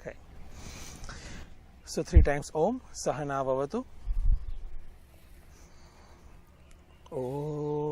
Okay. So 3 times Om. Sahana Vavatu. Om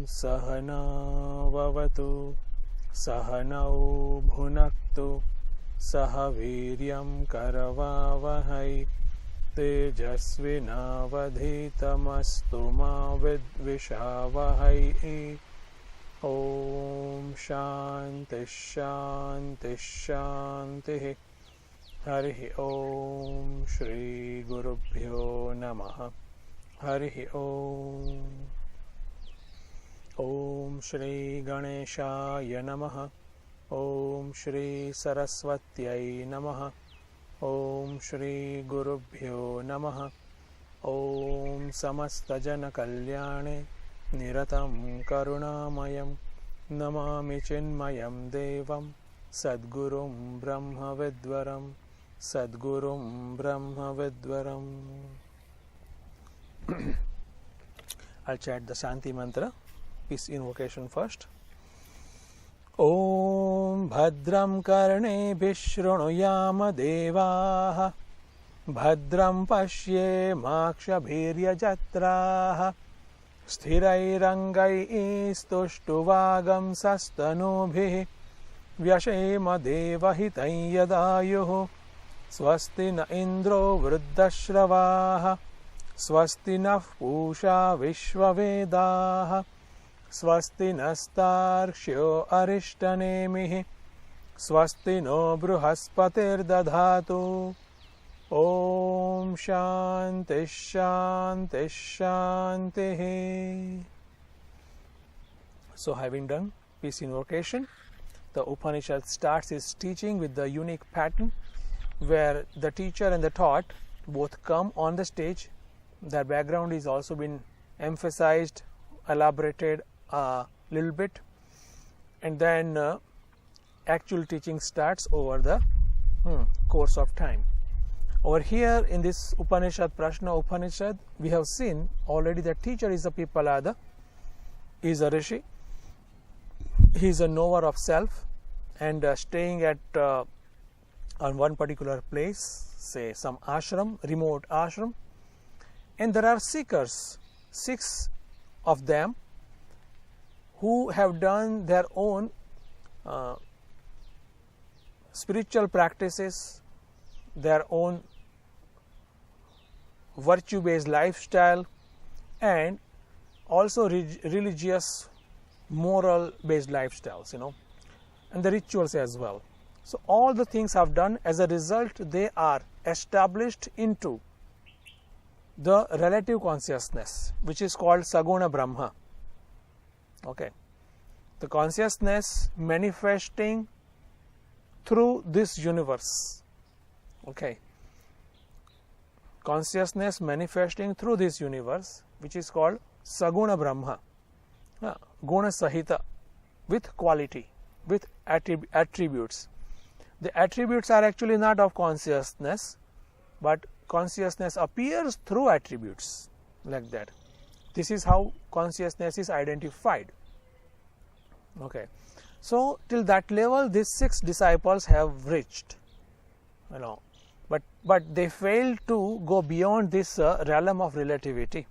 Sahana Vavatu Sahanau Bhunaktu Sahaviryam Karavavahai Tejasvinavadhitamastu ma vidvishavahai. Om Shanti Shanti Shanti. Harihi Om Shri Gurubhyo Namaha. Harihi Om. Om Shri Ganeshaya Namaha. Om Shri Saraswatyai Namaha. Om Shri Gurubhyo Namaha. Om Samasta Jana Kalyane Niratam Karunamayam Namami Chinmayam Devam Sadgurum Brahma Vidvaram Sadgurum Brahma Vidvaram. I'll chant the Shanti mantra, peace invocation first. Om Bhadram Karne Bishrunuyama Devaha Bhadram Pashye Makshabhirya Jatraha Sthirairangai Istuštuvagam Sastanubhi Vyashema Devahitai Yadayuhu Swasti na Indro Vruddashravaha Swasti na Pusha Vishwavedaha Swasti nastarshyo arishtanemihi Swasti no bruhaspatir dadhatu. Om Shanti Shanti Shanti. So having done peace invocation, the Upanishad starts its teaching with the unique pattern where the teacher and the taught both come on the stage. Their background is also been emphasized, elaborated a little bit, and then actual teaching starts over the course of time. Over here in this Upanishad, Prashna Upanishad, we have seen already the teacher is a Pippalada, is a Rishi, he is a knower of self and staying at on one particular place, say some ashram, remote ashram, and there are seekers, 6 of them, who have done their own spiritual practices, their own virtue-based lifestyle, and also religious, moral-based lifestyles, and the rituals as well. So all the things have done. As a result, they are established into the relative consciousness, which is called Saguna Brahma. Okay, the consciousness manifesting through this universe. Okay, consciousness manifesting through this universe, which is called Saguna Brahma, Guna Sahita, with quality, with attributes. The attributes are actually not of consciousness, but consciousness appears through attributes, like that. This is how consciousness is identified. Okay, so till that level these 6 disciples have reached, but they failed to go beyond this realm of relativity.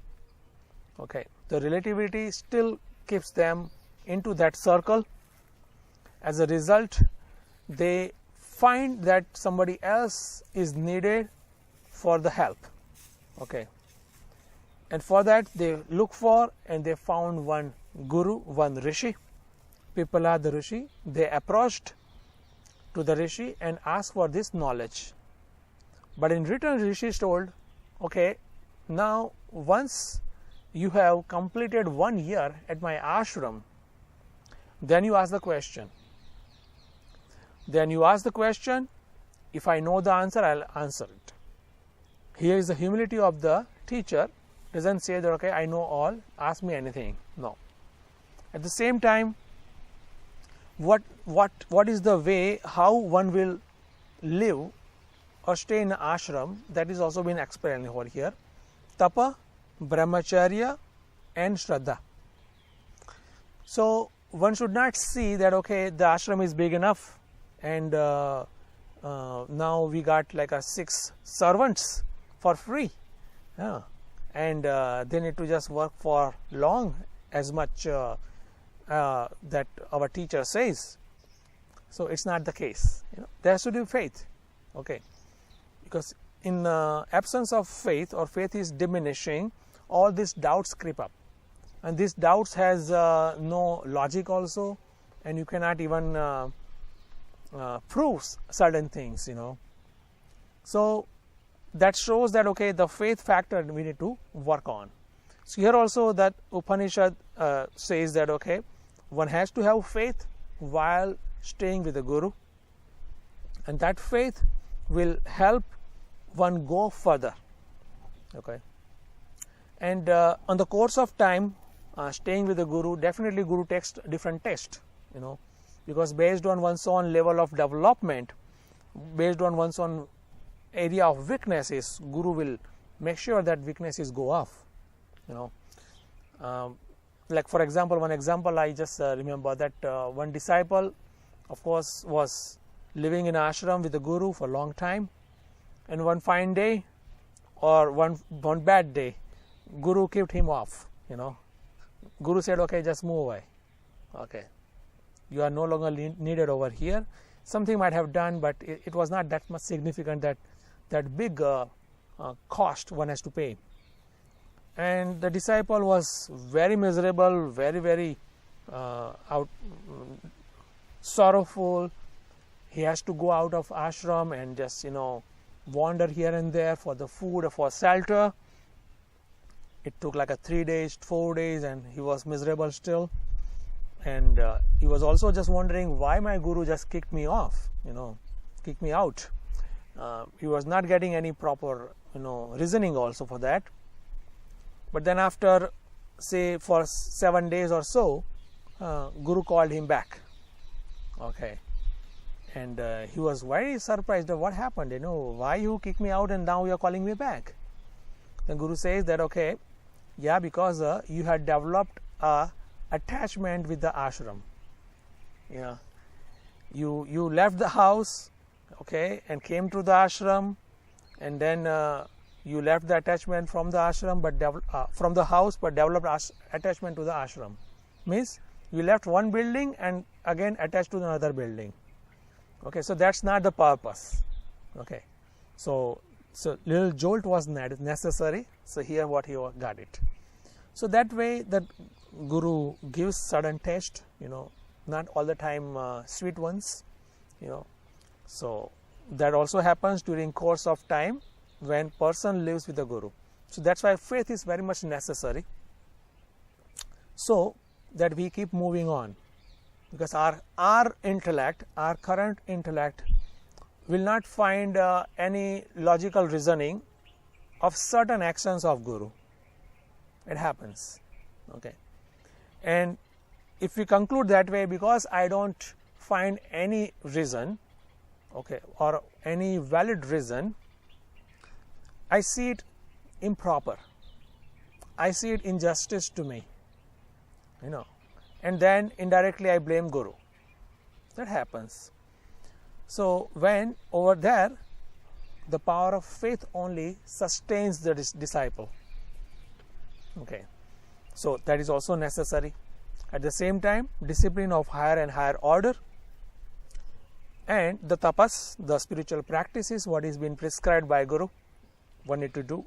Okay, the relativity still keeps them into that circle. As a result, they find that somebody else is needed for the help. Okay, and for that they look for, and they found one guru, one rishi, Pipala the Rishi, they approached to the Rishi and asked for this knowledge. But in return, Rishi is told, okay, now once you have completed 1 year at my ashram, then you ask the question. Then you ask the question, if I know the answer, I'll answer it. Here is the humility of the teacher. Doesn't say that, okay, I know all, ask me anything. No. At the same time, what is the way how one will live or stay in an ashram, that is also been explained over here. Tapa, brahmacharya and shraddha. So one should not see that, okay, the ashram is big enough and now we got like 6 servants for free, and they need to just work for long as much that our teacher says. So it's not the case. There should be faith, okay, because in absence of faith, or faith is diminishing, all these doubts creep up, and these doubts has no logic also, and you cannot even prove certain things, So that shows that, okay, the faith factor we need to work on. So here also that Upanishad says that, okay, one has to have faith while staying with the Guru, and that faith will help one go further, okay. And on the course of time, staying with the Guru, definitely Guru takes different tests, because based on one's own level of development, based on one's own area of weaknesses, Guru will make sure that weaknesses go off, like for example, one example I just remember that one disciple, of course, was living in ashram with the Guru for a long time, and one fine day or one bad day, Guru kicked him off. Guru said, okay, just move away, okay, you are no longer needed over here. Something might have done, but it was not that much significant that big cost one has to pay. And the disciple was very miserable, very sorrowful. He has to go out of ashram and just wander here and there for the food or for shelter. It took like 3 days, 4 days, and he was miserable still. And he was also just wondering why my Guru just kicked me off, kicked me out. He was not getting any proper reasoning also for that. But then after, say, for 7 days or so, Guru called him back, okay, and he was very surprised of what happened. Why you kicked me out and now you are calling me back? Then Guru says that, okay, yeah, because you had developed a attachment with the ashram. You left the house, okay, and came to the ashram, and then you left the attachment from the ashram, but from the house, but developed attachment to the ashram. Means you left one building and again attached to another building. Okay, so that's not the purpose. Okay, so little jolt was necessary. So here what he got it. So that way that Guru gives sudden test, not all the time sweet ones, So that also happens during course of time when person lives with the Guru. So that's why faith is very much necessary, so that we keep moving on, because our intellect, our current intellect, will not find any logical reasoning of certain actions of Guru. It happens, okay. And if we conclude that way, because I don't find any reason, okay, or any valid reason, I see it improper, I see it injustice to me, and then indirectly I blame Guru. That happens. So when over there, the power of faith only sustains the disciple, okay. So that is also necessary. At the same time, discipline of higher and higher order, and the tapas, the spiritual practices, what is being prescribed by Guru, one need to do.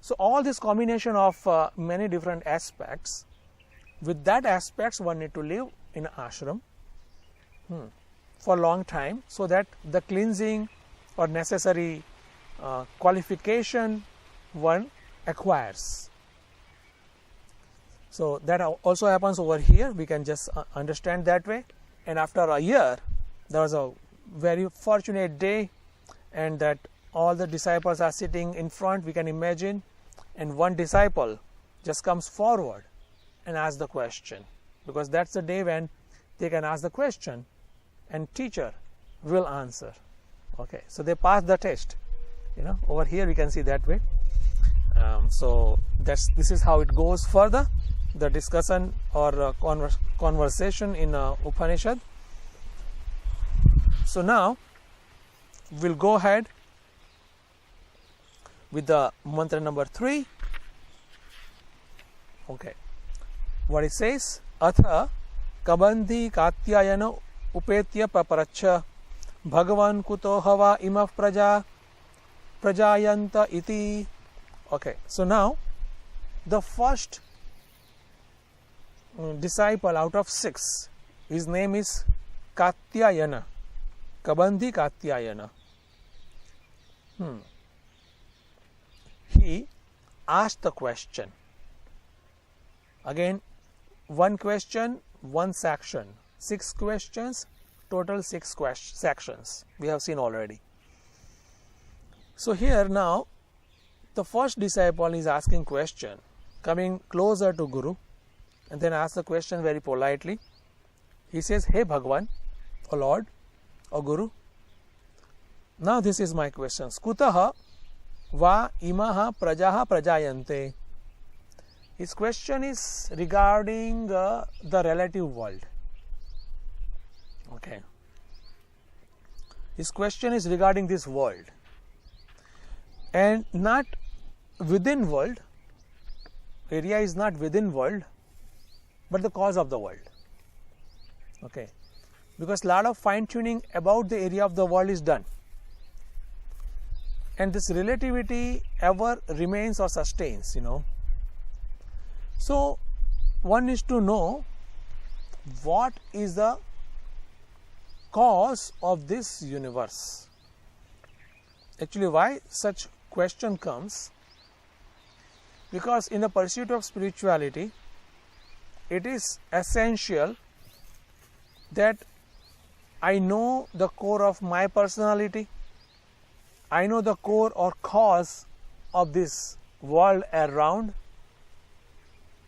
So all this combination of many different aspects, with that aspects one need to live in ashram for a long time, so that the cleansing or necessary qualification one acquires. So that also happens over here. We can just understand that way. And after a year, there was a very fortunate day, and that all the disciples are sitting in front, we can imagine, and one disciple just comes forward and asks the question, because that's the day when they can ask the question and teacher will answer. Okay, so they pass the test. Over here we can see that way. So this is how it goes further, the discussion or conversation in Upanishad. So now we'll go ahead with the mantra number 3. Okay, what it says: Atha kabandhi katyayana upetya paparacha bhagavan kuto hava imah prajayanta iti. Okay, so now the first disciple out of 6, his name is Katyayana, Kabandhi Katyayana. He asked the question. Again, one question, one section. 6 questions, total 6 sections. We have seen already. So here now, the first disciple is asking question, coming closer to Guru, and then asks the question very politely. He says, "Hey Bhagwan, O Lord, O Guru, now this is my question. Kutaha va imaha prajaha prajayante." His question is regarding the relative world. Okay. His question is regarding this world, and not within world. Area is not within world, but the cause of the world. Okay, because a lot of fine tuning about the area of the world is done, and this relativity ever remains or sustains. So one needs to know what is the cause of this universe. Actually, why such question comes? Because in the pursuit of spirituality, it is essential that I know the core of my personality, I know the core or cause of this world around,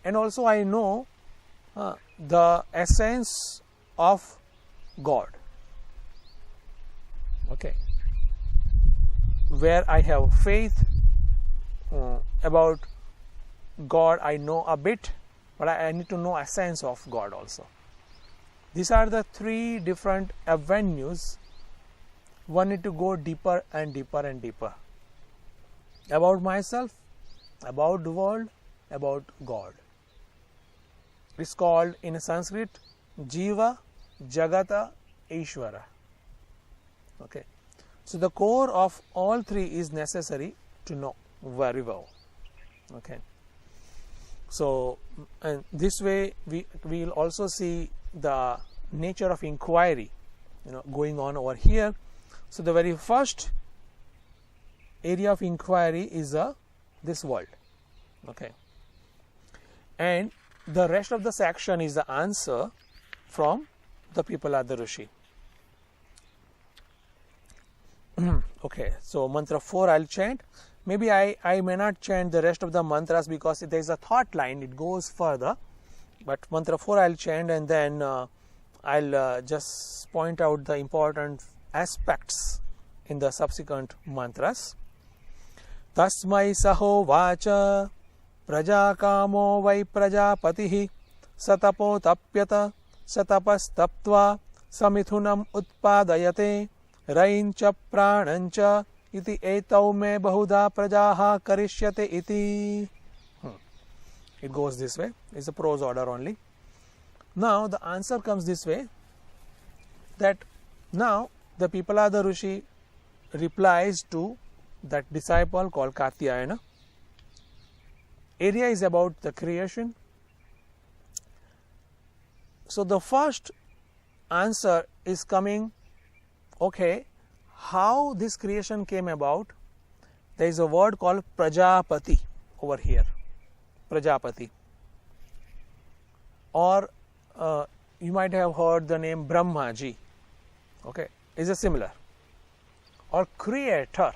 and also I know the essence of God. Okay, where I have faith about God, I know a bit, but I need to know essence of God also. These are the 3 different avenues one need to go deeper and deeper and deeper. About myself, about the world, about God. It's called in Sanskrit Jiva, Jagata, Ishvara. Okay. So the core of all 3 is necessary to know very well. Okay. So, and this way we will also see the nature of inquiry, going on over here. So the very first area of inquiry is this world. Okay. And the rest of the section is the answer from the Pipalada Rishi. Okay, so mantra 4 I'll chant. Maybe I may not chant the rest of the mantras because there is a thought line, it goes further. But mantra 4 I'll chant, and then I'll just point out the important aspects in the subsequent mantras. Tasmai saho vacha prajakamo vai prajapatihi satapo tapyata satapastaptva samithunam utpadayate raincha pranancha iti etau me bahuda prajaha karishyate iti. It goes this way. It's a prose order only. Now the answer comes this way, that now the Pipalada Rishi replies to that disciple called Katyayana. Area is about the creation. So the first answer is coming, okay, how this creation came about. There is a word called Prajapati over here, Prajapati. Or you might have heard the name Brahmaji, okay, is a similar. Or creator,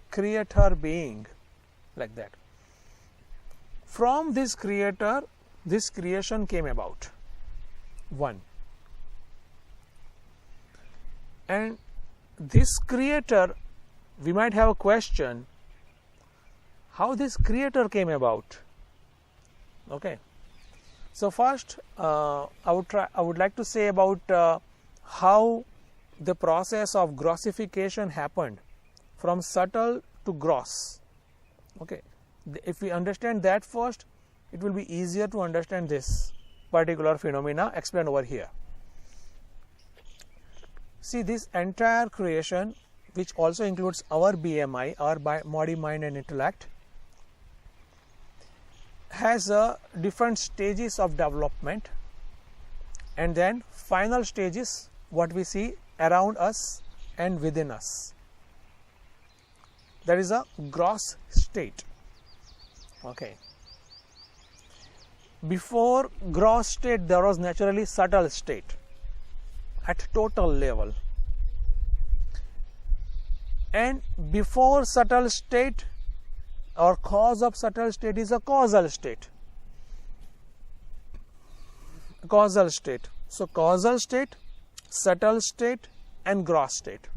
creator being, like that. From this creator, this creation came about. One. And this creator, we might have a question, how this creator came about. Okay. So first, I would like to say about how the process of grossification happened from subtle to gross. Okay. If we understand that first, it will be easier to understand this particular phenomena explained over here. See, this entire creation, which also includes our BMI, our body, mind and intellect, has different stages of development, and then final stages what we see around us and within us. That is a gross state. Okay. Before gross state, there was naturally subtle state at total level, and before subtle state or cause of subtle state is a causal state. Causal state. So causal state, subtle state and gross state.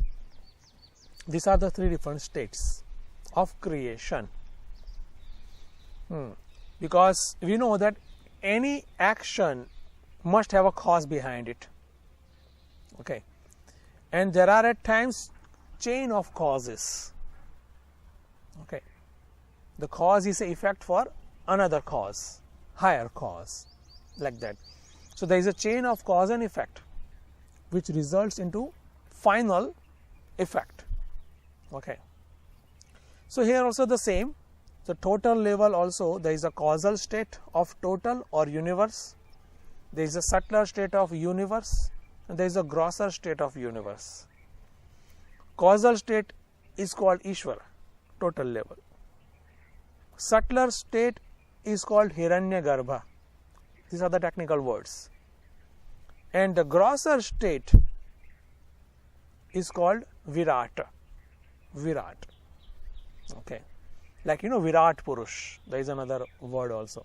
These are the three different states of creation. Because we know that any action must have a cause behind it. Okay. And there are at times chain of causes. Okay. The cause is an effect for another cause, higher cause, like that. So there is a chain of cause and effect which results into final effect. Okay. So here also the same. The total level also, there is a causal state of total or universe, there is a subtler state of universe, and there is a grosser state of universe. Causal state is called Ishvara, total level. Subtler state is called Hiranyagarbha. These are the technical words. And the grosser state is called Virata. Virat. Okay. Like, Virat Purush. There is another word also.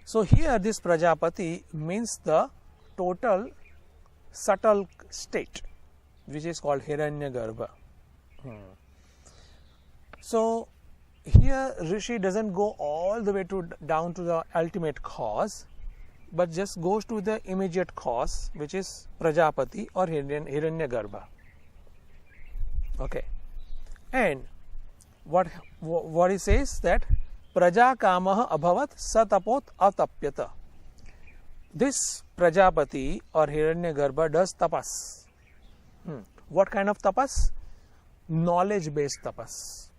So here this Prajapati means the total subtle state, which is called Hiranyagarbha. So here Rishi doesn't go all the way down to the ultimate cause, but just goes to the immediate cause, which is Prajapati or Hiranyagarbha. Okay. And what he says that Praja Kamaha Abhavat Satapot Atapyata. This Prajapati or Hiranyagarbha does tapas. What kind of tapas? Knowledge based tapas.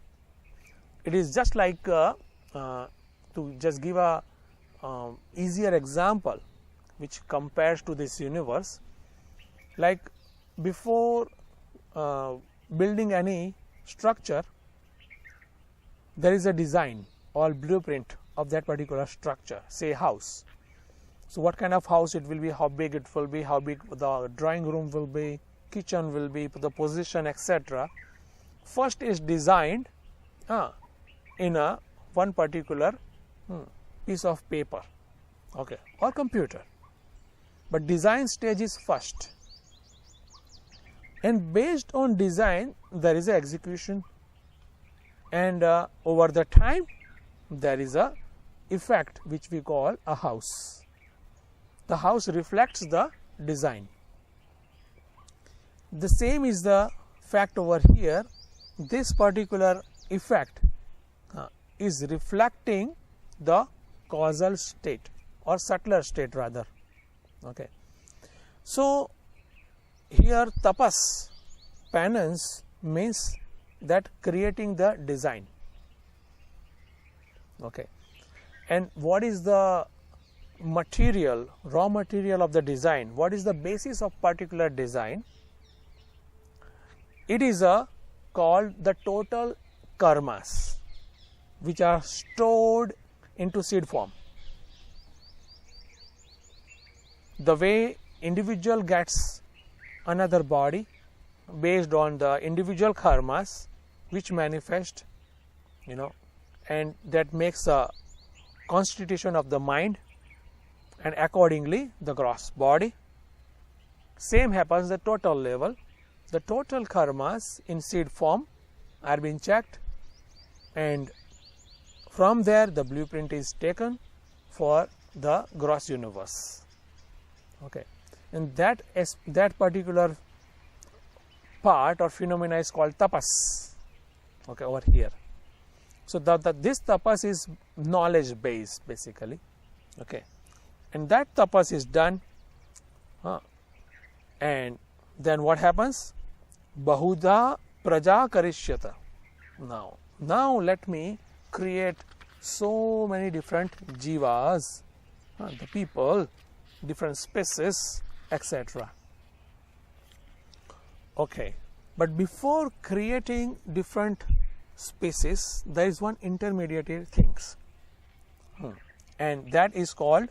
It is just like to just give a easier example which compares to this universe, like before building any structure, there is a design or blueprint of that particular structure, say house. So what kind of house it will be, how big it will be, how big the drawing room will be, kitchen will be, the position, etc. First is designed in a one particular piece of paper, okay, or computer. But design stage is first. And based on design, there is an execution. And over the time, there is a effect which we call a house. The house reflects the design. The same is the fact over here. This particular effect is reflecting the causal state or subtler state rather. Okay. So here tapas, penance, means that creating the design. Okay. And what is the material, raw material of the design, what is the basis of particular design, it is called the total karmas, which are stored into seed form. The way individual gets another body based on the individual karmas which manifest, and that makes a constitution of the mind, and accordingly the gross body. Same happens at the total level. The total karmas in seed form are being checked, and from there the blueprint is taken for the gross universe. Okay, and that particular part or phenomena is called tapas. Okay, over here. So this tapas is knowledge based basically. Okay, and that tapas is done, and then what happens? Bahuda praja karishyata. Now let me create so many different jivas, the people, different species, etc. Okay, but before creating different species, there is one intermediate things, and that is called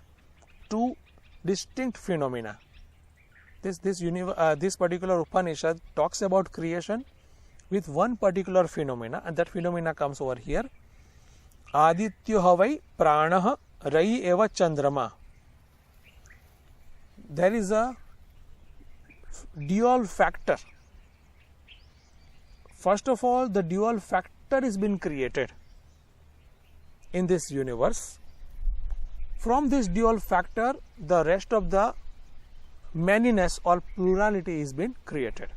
two distinct phenomena. This particular Upanishad talks about creation with one particular phenomena, and that phenomena comes over here. Adityo havai pranah rai eva chandrama. There is a dual factor. First of all, the dual factor is been created in this universe. From this dual factor, the rest of the manyness or plurality is been created.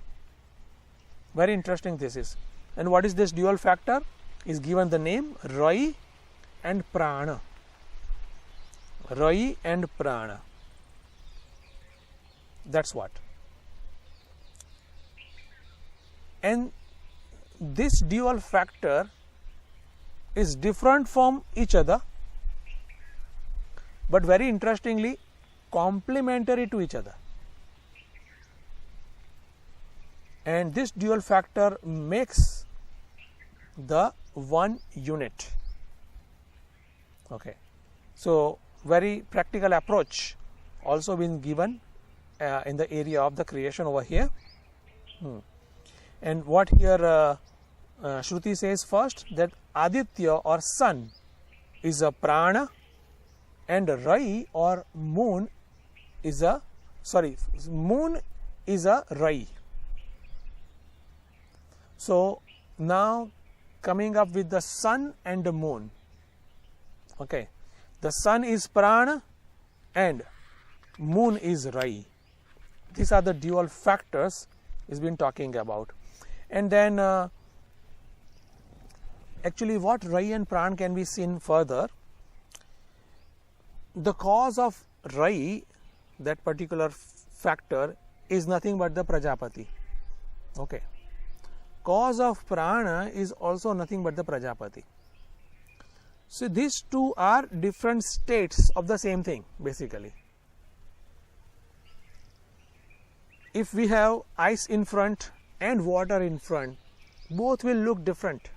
Very interesting this is. And what is this dual factor? Is given the name Rai and Prana. Rai and Prana. That's what. And this dual factor is different from each other, but very interestingly complementary to each other. And this dual factor makes the one unit. Okay, so very practical approach also been given in the area of the creation over here. And what here Shruti says first, that Aditya or sun is a prana, and Rai or moon is a Rai. So now coming up with the sun and the moon. Okay, the sun is prana and moon is Rai. These are the dual factors is been talking about. And then actually what Rai and Pran can be seen further. The cause of Rai, that particular factor, is nothing but the Prajapati. Okay. Cause of Prana is also nothing but the Prajapati. So these two are different states of the same thing basically. If we have ice in front and water in front, both will look different.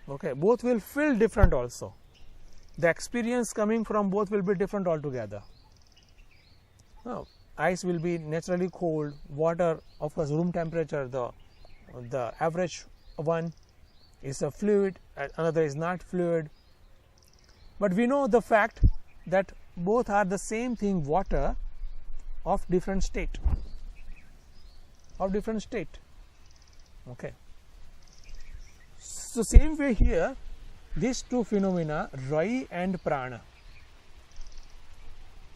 Okay, both will feel different also. The experience coming from both will be different altogether. Now, ice will be naturally cold, water of course room temperature, the average one is a fluid, another is not fluid. But we know the fact that both are the same thing, water of different state. Okay. So same way here, these two phenomena, Rai and Prana.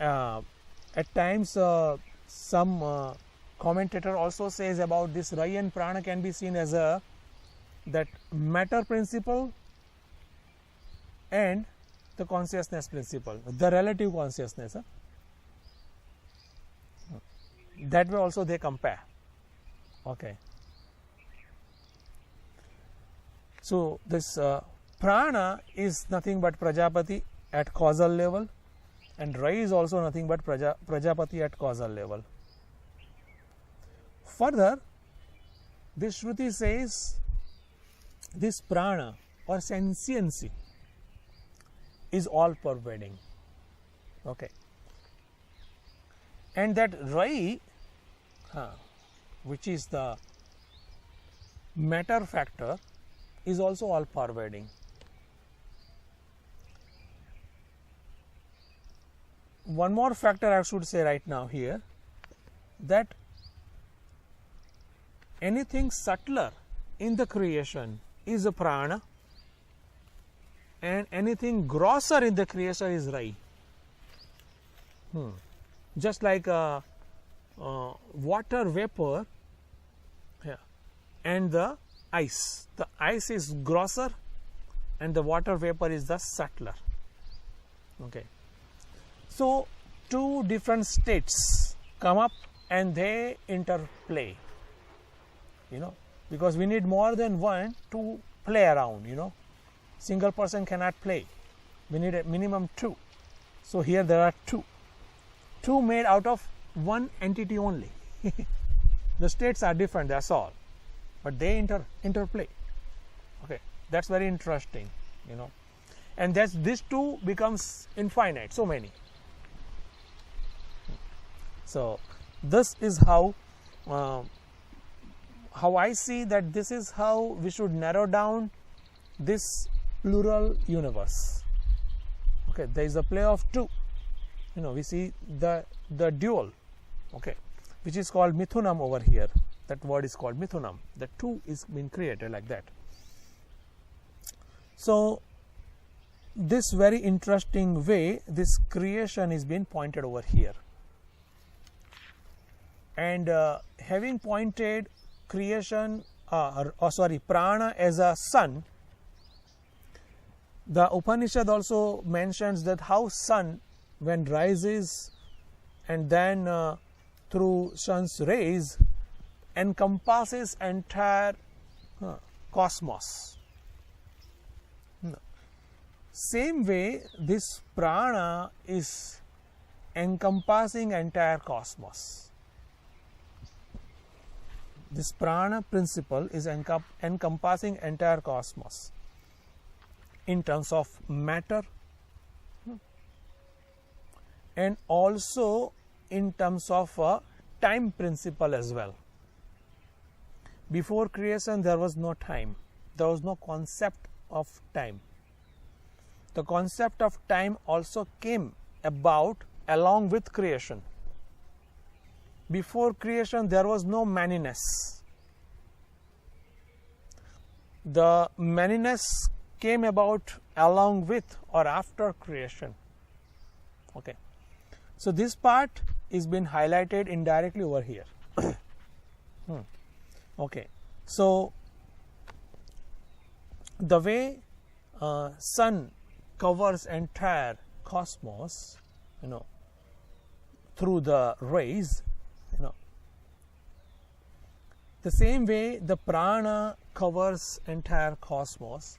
At times some commentator also says about this Rai and Prana can be seen as that matter principle and the consciousness principle, the relative consciousness. That way also they compare. Okay. So this prana is nothing but Prajapati, at causal level, and Rai is also nothing but Prajapati at causal level. Further, this Shruti says this prana or sentiency is all pervading. Okay. And that Rai, which is the matter factor, is also all pervading. One more factor I should say right now here, that anything subtler in the creation is a prana, and anything grosser in the creation is Rai. Just like a water vapor and the ice. The ice is grosser and the water vapor is the subtler. Okay. So, two different states come up and they interplay, because we need more than one to play around, Single person cannot play. We need a minimum two. So, here there are two. Two made out of one entity only. The states are different, that's all. But they interplay. Okay, that's very interesting, And this two becomes infinite, so many. So, this is how I see that this is how we should narrow down this plural universe. Okay, there is a play of two. We see the dual, okay, which is called mithunam over here. That word is called mithunam. The two is being created like that. So, this very interesting way, this creation is being pointed over here. And having pointed creation, prana as a sun, the Upanishad also mentions that how sun, when rises and then through sun's rays, encompasses entire cosmos. Same way, this prana is encompassing entire cosmos. This prana principle is encompassing entire cosmos in terms of matter and also in terms of a time principle as well. Before creation there was no time, there was no concept of time. The concept of time also came about along with creation. Before creation there was no maniness. The maniness came about along with or after creation. Okay. So, this part is been highlighted indirectly over here. Okay. So, the way sun covers entire cosmos, through the rays, the same way the prana covers entire cosmos,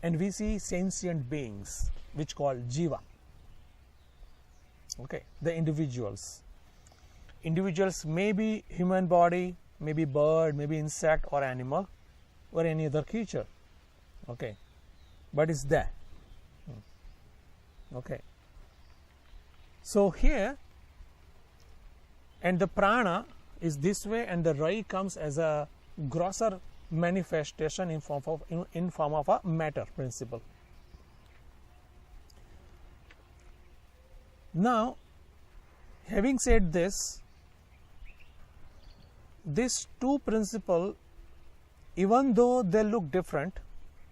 and we see sentient beings which called jiva. Okay, the individuals may be human body, maybe bird, maybe insect or animal or any other creature. Okay, but it's there. Okay, so here, and the prana is this way, and the Rai comes as a grosser manifestation in form of a matter principle. Now, having said this, these two principles, even though they look different,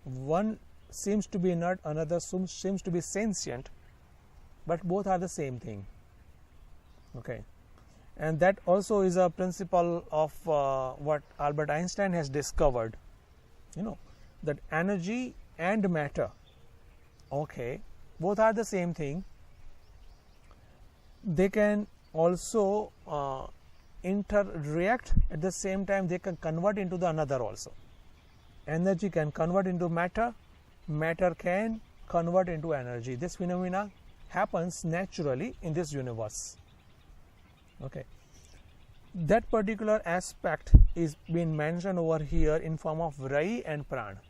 one seems to be inert, another seems to be sentient, but both are the same thing. Okay, and that also is a principle of what Albert Einstein has discovered, that energy and matter, okay, both are the same thing. They can also interact, at the same time they can convert into the another also. Energy can convert into matter, matter can convert into energy. This phenomena happens naturally in this universe. Okay. That particular aspect is being mentioned over here in form of Rai and Prana.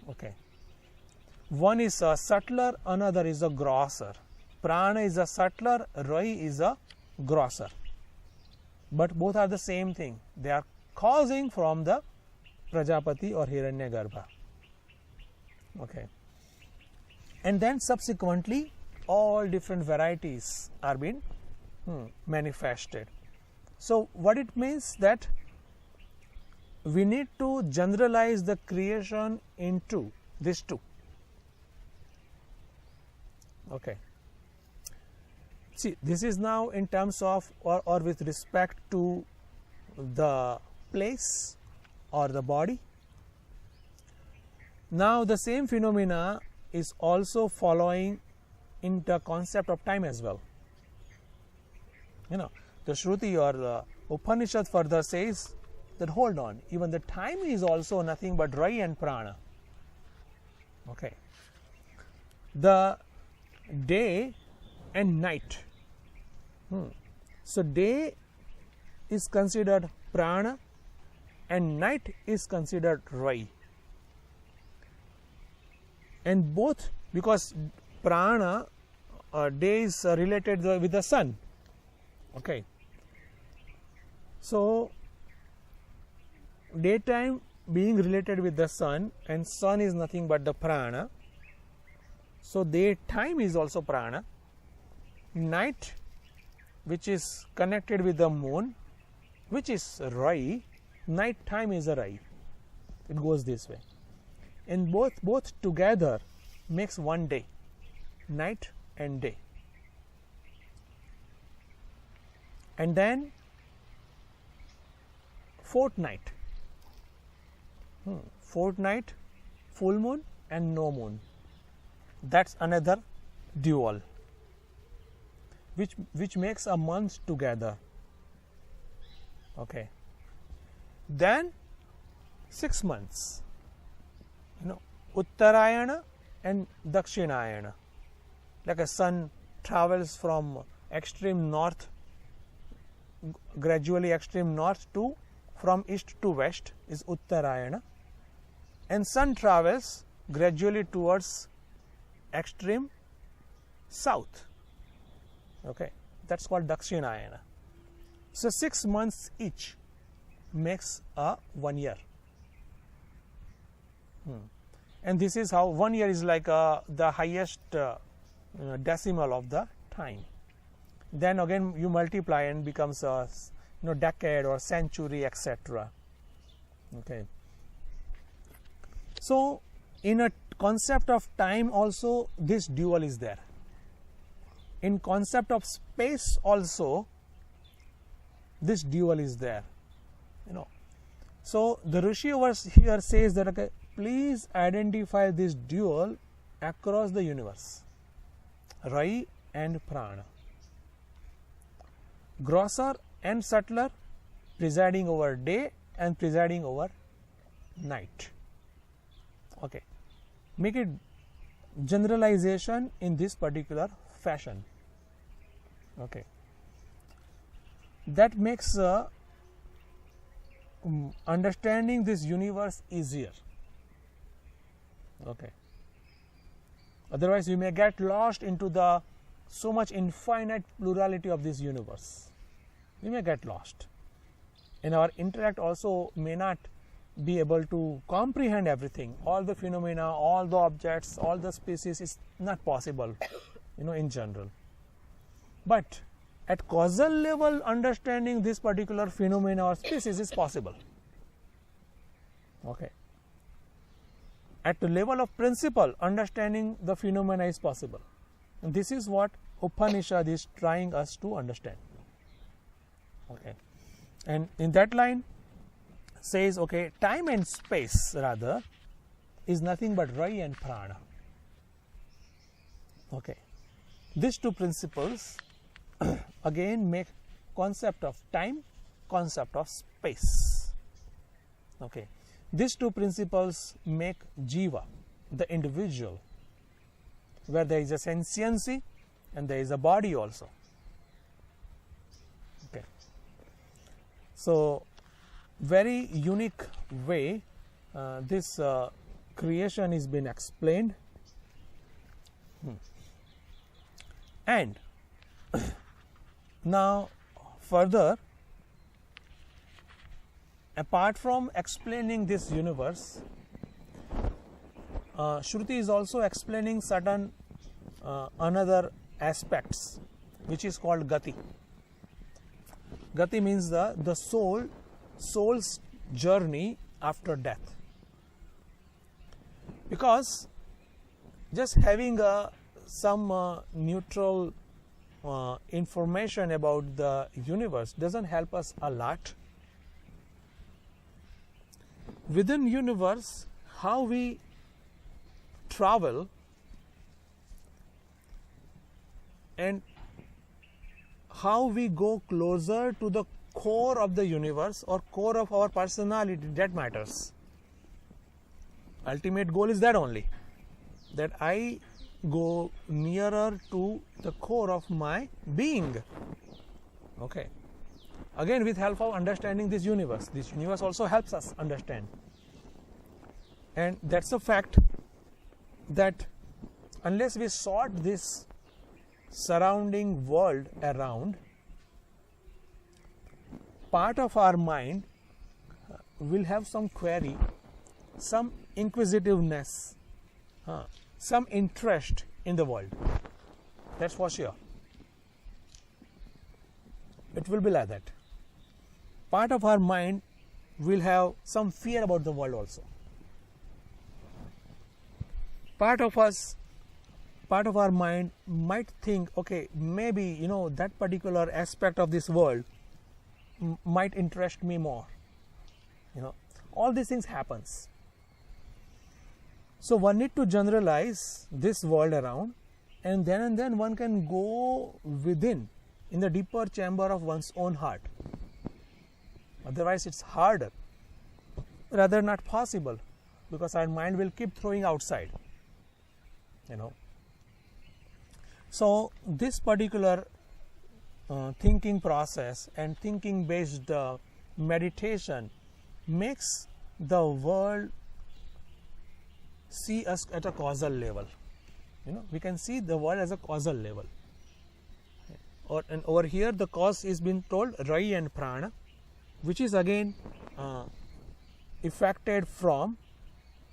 Okay. One is a subtler, another is a grosser. Prana is a subtler, Rai is a grosser. But both are the same thing. They are causing from the Prajapati or Hiranyagarbha. Okay. And then subsequently all different varieties are being manifested. So what it means that we need to generalize the creation into these two. Okay. See, this is now in terms of or with respect to the place or the body. Now the same phenomena is also following in the concept of time as well. You know, the Shruti or the Upanishad further says that hold on, even the time is also nothing but Rai and Prana. Okay. The day and night. So day is considered Prana and night is considered Rai. And both, because Prana, day is related with the sun. Okay. So daytime being related with the sun, and sun is nothing but the Prana. So daytime is also Prana. Night, which is connected with the moon, which is Rai, night time is a Rai. It goes this way. And both together makes one day, night and day. And then fortnight. Fortnight, full moon and no moon. That's another dual, which makes a month together. Okay. Then 6 months. You know, Uttarayana and Dakshinayana. Like a sun travels from extreme north, gradually extreme north to from east to west is Uttarayana, and sun travels gradually towards extreme south. Okay, that's called Dakshinayana. So 6 months each makes a 1 year. And this is how 1 year is like the highest decimal of the time. Then again you multiply and becomes a decade or century, etc. Okay. So in a concept of time also this dual is there. In concept of space also this dual is there. So the Rishi over here says that okay, please identify this dual across the universe, Rai and Prana, grosser and subtler, presiding over day and presiding over night. Okay, make it generalization in this particular fashion. Okay, that makes understanding this universe easier. Okay, otherwise we may get lost into the so much infinite plurality of this universe. We may get lost, and our intellect also may not be able to comprehend everything. All the phenomena, all the objects, all the species is not possible, in general. But at causal level, understanding this particular phenomena or species is possible. Okay. At the level of principle, understanding the phenomena is possible. And this is what Upanishad is trying us to understand. Okay. And in that line says, okay, time and space rather is nothing but Rai and Prana. Okay. These two principles again make concept of time, concept of space. Okay. These two principles make Jiva, the individual, where there is a sentiency and there is a body also. Okay. So, very unique way this creation is being explained. And now further, apart from explaining this universe, Shruti is also explaining certain another aspects, which is called gati. Gati means the soul's journey after death. Because just having some neutral information about the universe doesn't help us a lot. Within universe, how we travel and how we go closer to the core of the universe or core of our personality, that matters. Ultimate goal is that only, that I go nearer to the core of my being. Okay. Again, with help of understanding this universe also helps us understand. And that's a fact that unless we sort this surrounding world around, part of our mind will have some query, some inquisitiveness, some interest in the world. That's for sure. It will be like that. Part of our mind will have some fear about the world also. Part of our mind might think, okay, maybe that particular aspect of this world might interest me more. All these things happens. So one need to generalize this world around, and then one can go within in the deeper chamber of one's own heart. Otherwise it's harder, rather not possible, because our mind will keep throwing outside. So this particular thinking process and thinking based meditation makes the world see us at a causal level. We can see the world as a causal level. And over here the cause is being told Rai and Prana, which is again effected from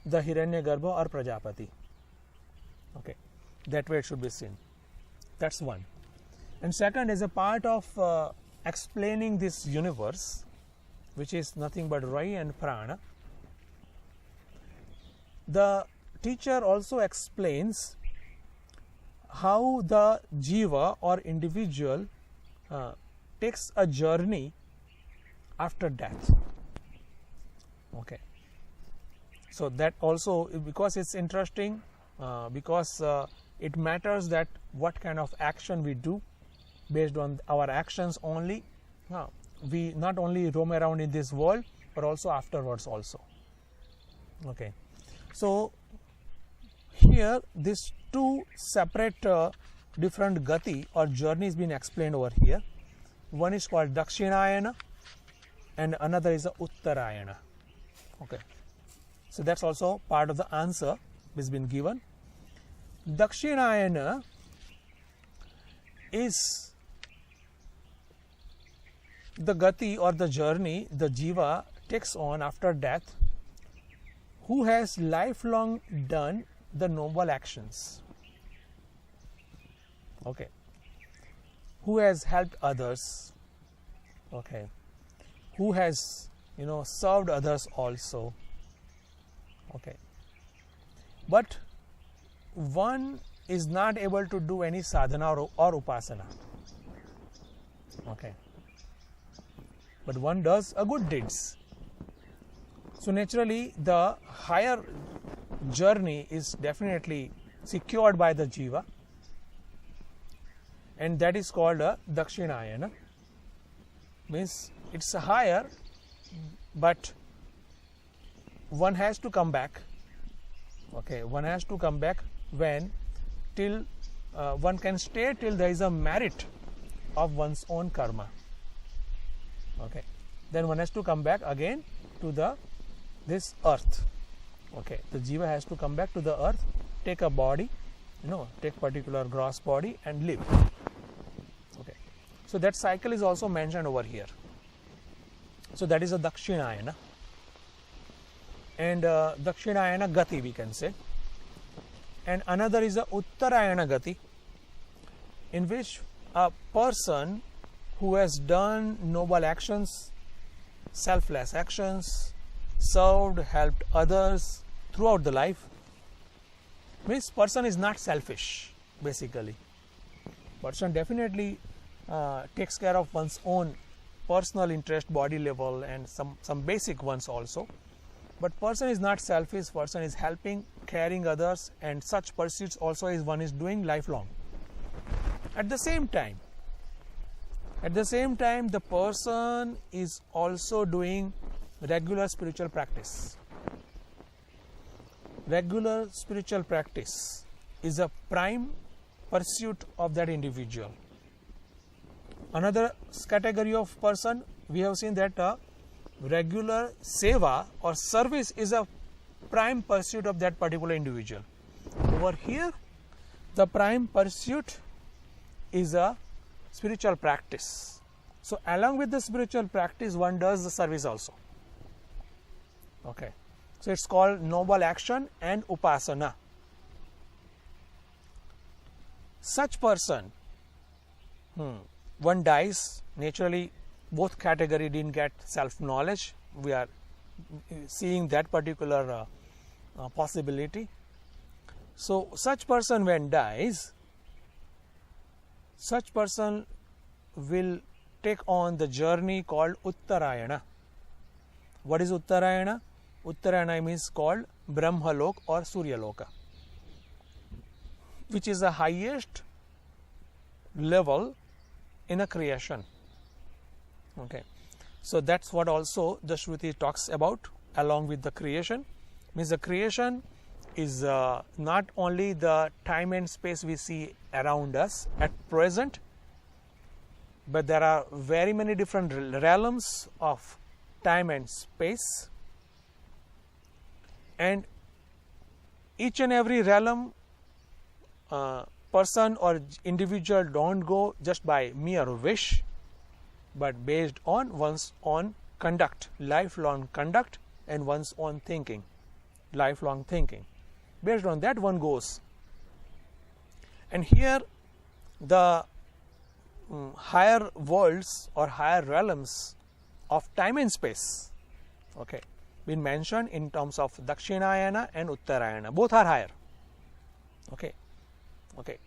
the Hiranyagarbha or Prajapati. Okay, that way it should be seen. That's one. And second, as a part of explaining this universe, which is nothing but Rai and Prana, the teacher also explains how the jiva or individual takes a journey after death. Okay. So that also, because it's interesting, because it matters that what kind of action we do. Based on our actions only, we not only roam around in this world, but also afterwards also. Okay. So here these two separate different gati or journeys being explained over here. One is called Dakshinayana and another is Uttarayana. Okay. So that's also part of the answer which has been given. Dakshinayana is the gati or the journey the jiva takes on after death, who has lifelong done the noble actions. Okay. Who has helped others. Okay. Who has served others also. Okay. But one is not able to do any sadhana or upasana. Okay. But one does a good deeds. So naturally the higher journey is definitely secured by the jiva, and that is called a Dakshinayana. Means it's higher, but one has to come back Okay, one has to come back till one can stay till there is a merit of one's own karma. Okay, then one has to come back again to this earth. Okay, the jiva has to come back to the earth, take a body, take particular gross body and live. Okay, so that cycle is also mentioned over here. So that is a Dakshinayana, and Dakshinayana Gati we can say, and another is a Uttarayana Gati, in which a person who has done noble actions, selfless actions, served, helped others throughout the life, means person is not selfish basically. Person definitely takes care of one's own personal interest, body level, and some basic ones also. But person is not selfish, person is helping, caring others, and such pursuits also is one is doing lifelong. At the same time, the person is also doing regular spiritual practice. Regular spiritual practice is a prime pursuit of that individual. Another category of person, we have seen that regular seva or service is a prime pursuit of that particular individual. Over here, the prime pursuit is a spiritual practice. So along with the spiritual practice, one does the service also. Okay, so it's called noble action and upasana. Such person, one dies, naturally both category didn't get self-knowledge. We are seeing that particular possibility. So such person when dies, such person will take on the journey called Uttarayana. What is Uttarayana? Uttarayana means called Brahmalok or Suryaloka, which is the highest level in a creation. Okay, so that's what also the Shruti talks about along with the creation. Means the creation is not only the time and space we see around us at present, but there are very many different realms of time and space, and each and every realm person or individual don't go just by mere wish, but based on one's own conduct, lifelong conduct, and one's own thinking, lifelong thinking. Based on that one goes. And here the higher worlds or higher realms of time and space, okay, been mentioned in terms of Dakshinayana and Uttarayana. Both are higher. Okay,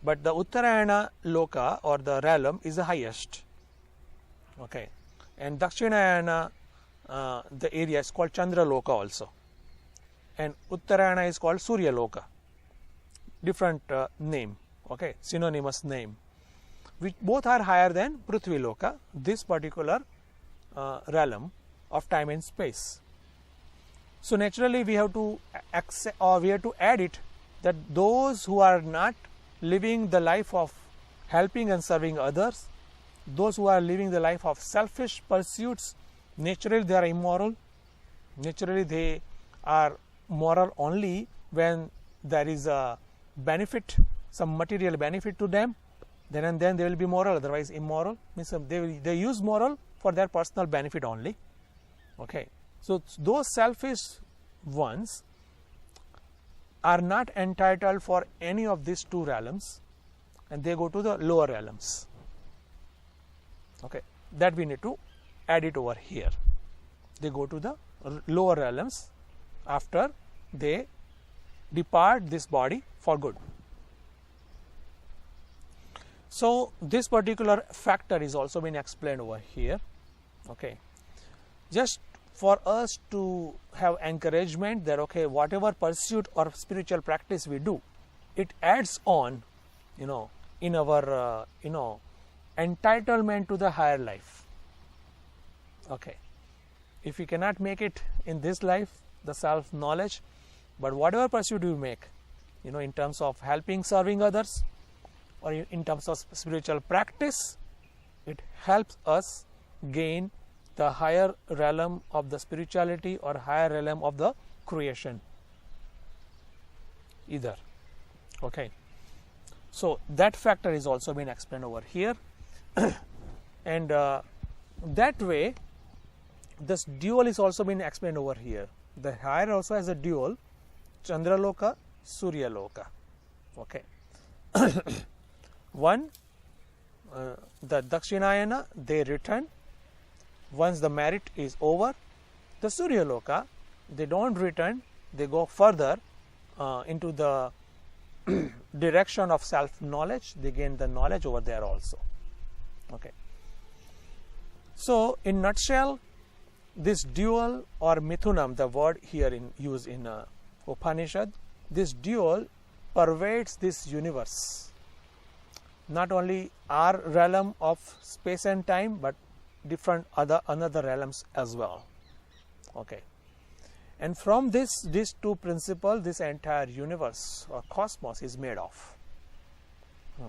but the Uttarayana loka or the realm is the highest. Okay, and Dakshinayana, the area is called Chandra Loka also, and Uttarayana is called Surya Loka. Different name, okay, synonymous name, which both are higher than Prithvi Loka, this particular realm of time and space. So naturally we have to accept, or we have to add it, that those who are not living the life of helping and serving others, those who are living the life of selfish pursuits, naturally they are immoral. Naturally they are moral only when there is a benefit, some material benefit to them, then and then they will be moral, otherwise immoral. Means they use moral for their personal benefit only. Okay, so those selfish ones are not entitled for any of these two realms, and they go to the lower realms. Okay, that we need to add it over here. They go to the lower realms after they depart this body for good. So this particular factor is also been explained over here. Okay, just for us to have encouragement that okay, whatever pursuit or spiritual practice we do, it adds on, in our entitlement to the higher life. Okay, if we cannot make it in this life, the self knowledge, But whatever pursuit you make, in terms of helping, serving others, or in terms of spiritual practice, it helps us gain the higher realm of the spirituality or higher realm of the creation. Either. Okay. So that factor is also been explained over here. And that way, this dual is also been explained over here. The higher also has a dual, Chandraloka, Suryaloka. Okay. One, the Dakshinayana, they return. Once the merit is over, the Suryaloka, they don't return, they go further into the direction of self-knowledge, they gain the knowledge over there also. Okay. So, in nutshell, this dual or mithunam, the word here used in Upanishad, this dual pervades this universe. Not only our realm of space and time, but different another realms as well. Okay. And from these two principles, this entire universe or cosmos is made of.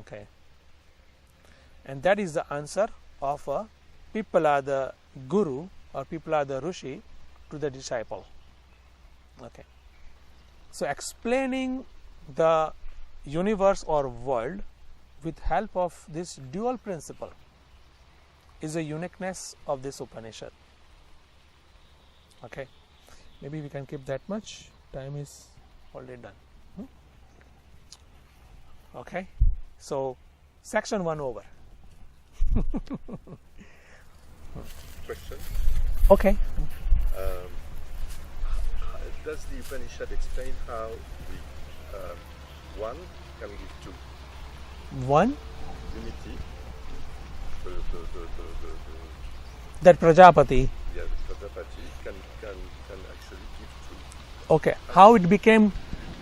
Okay. And that is the answer of people are the guru or people are the rishi to the disciple. Okay. So explaining the universe or world with help of this dual principle is a uniqueness of this Upanishad. Okay. Maybe we can keep that much. Time is already done. Okay. So, section 1 over. Question. Okay. Does the Upanishad explain how we, one can give two? One, Unity. that Prajapati. Yeah, the Prajapati can actually give two. Okay. How it became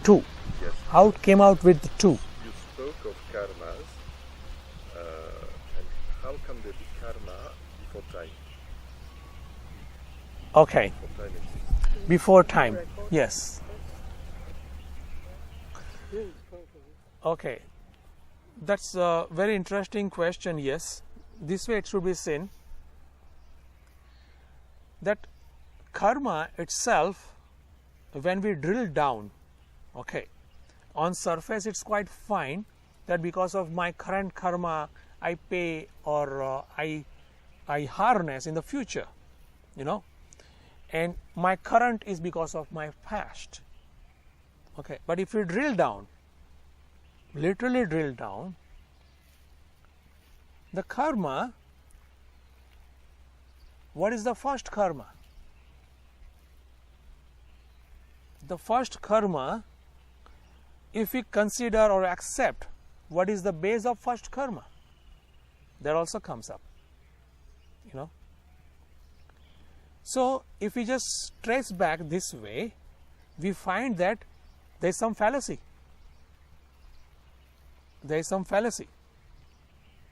two? Yes. How it came out with two? You spoke of karmas, and how come there be karma before time? Okay. Before time exists. Before time. Yes. Okay. That's a very interesting question. Yes. This way it should be seen that karma itself, when we drill down, okay, on surface it's quite fine that because of my current karma I pay or I harness in the future, and my current is because of my past. Okay, but if we drill down, literally drill down, the karma, what is the first karma? The first karma, if we consider or accept what is the base of first karma, that also comes up. So, if we just trace back this way, we find that there is some fallacy. There is some fallacy.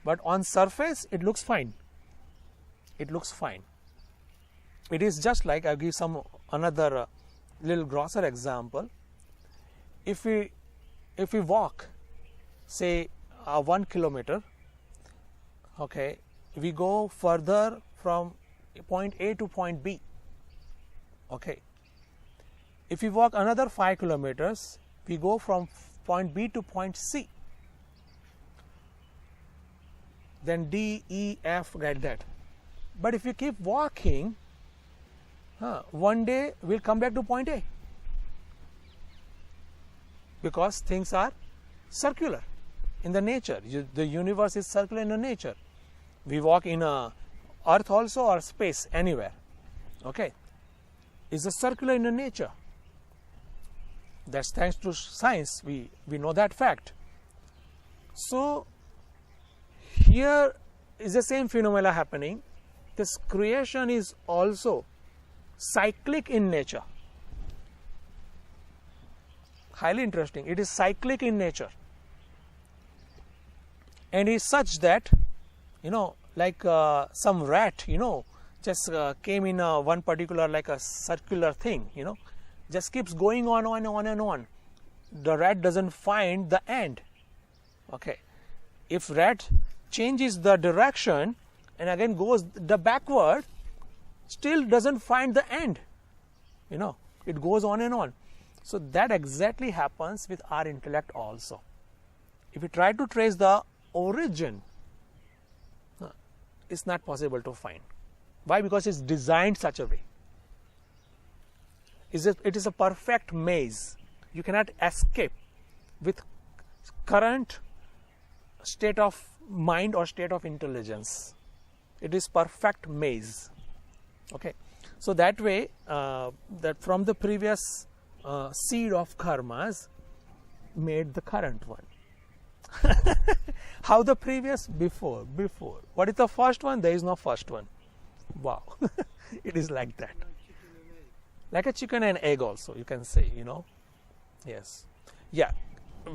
But on surface, it looks fine. It looks fine. It is just like, I'll give some another little grosser example. If we walk, say 1 kilometer, okay, we go further from point A to point B. Okay. If we walk another 5 kilometers, we go from point B to point C. Then D, E, F, like that. But if we keep walking, one day we'll come back to point A. Because things are circular in the nature. The universe is circular in the nature. We walk in earth also or space, anywhere. Okay. It's a circular in the nature. That's thanks to science. We know that fact. So, here is the same phenomena happening. This creation is also cyclic in nature. Highly interesting. It is cyclic in nature. And is such that, like some rat, just came in one particular, like a circular thing, just keeps going on and on and on. The rat doesn't find the end. Okay. If rat changes the direction and again goes the backward, still doesn't find the end. It goes on and on. So that exactly happens with our intellect also. If we try to trace the origin, it's not possible to find. Why? Because it's designed such a way. It is a perfect maze. You cannot escape with current state of mind or state of intelligence. It is perfect maze. Okay. So that way, that from the previous seed of karmas made the current one. How the previous? Before. What is the first one? There is no first one. Wow. It is like that. Like a chicken and egg also, you can say, Yes. Yeah.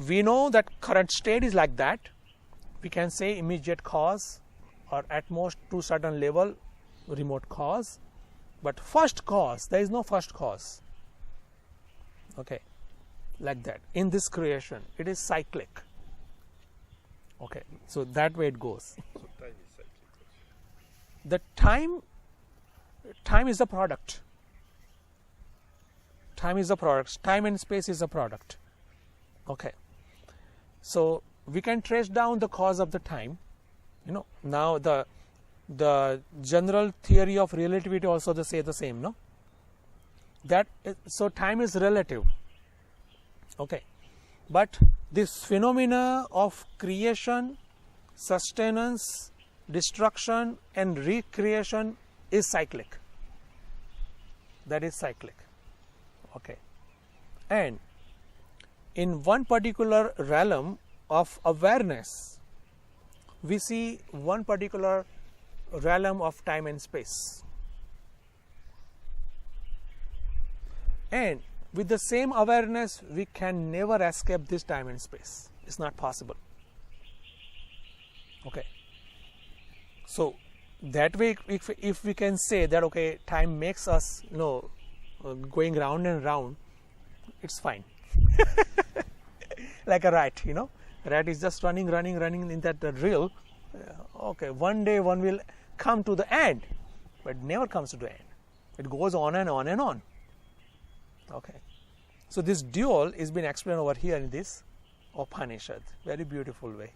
We know that current state is like that. We can say immediate cause or at most to certain level remote cause. But first cause, there is no first cause. Okay. Like that. In this creation, it is cyclic. Okay. So that way it goes. So time is cyclic. The time is the product. Time is the product. Time and space is a product. Okay. So we can trace down the cause of the time. Now the general theory of relativity also say the same, no? So time is relative. Okay. But this phenomena of creation, sustenance, destruction and recreation is cyclic. That is cyclic. Okay. And in one particular realm of awareness, we see one particular realm of time and space. And with the same awareness, we can never escape this time and space. It's not possible. Okay. So that way, if we can say that, okay, time makes us, going round and round, it's fine. Like a rat, rat is just running in that drill. Okay, one day one will come to the end, but never comes to the end. It goes on and on and on. Okay. So this dual is being explained over here in this Upanishad. Very beautiful way.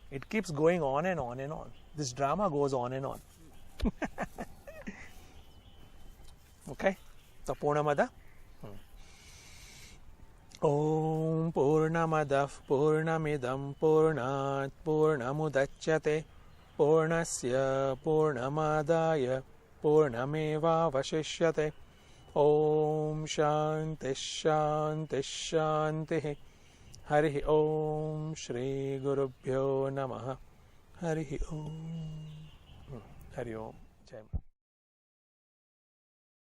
It keeps going on and on and on. This drama goes on and on. Okay. So Purnamada. Om Purnamadav Purnamidam Purnat Purnamudachyate Purnasya Purnamadaya Purnameva Vashishyate. Om Shanti Shanti Shanti. Hari Om Shri Gurubhyo Namaha. Hari Om. Hari Om. Jai Mata.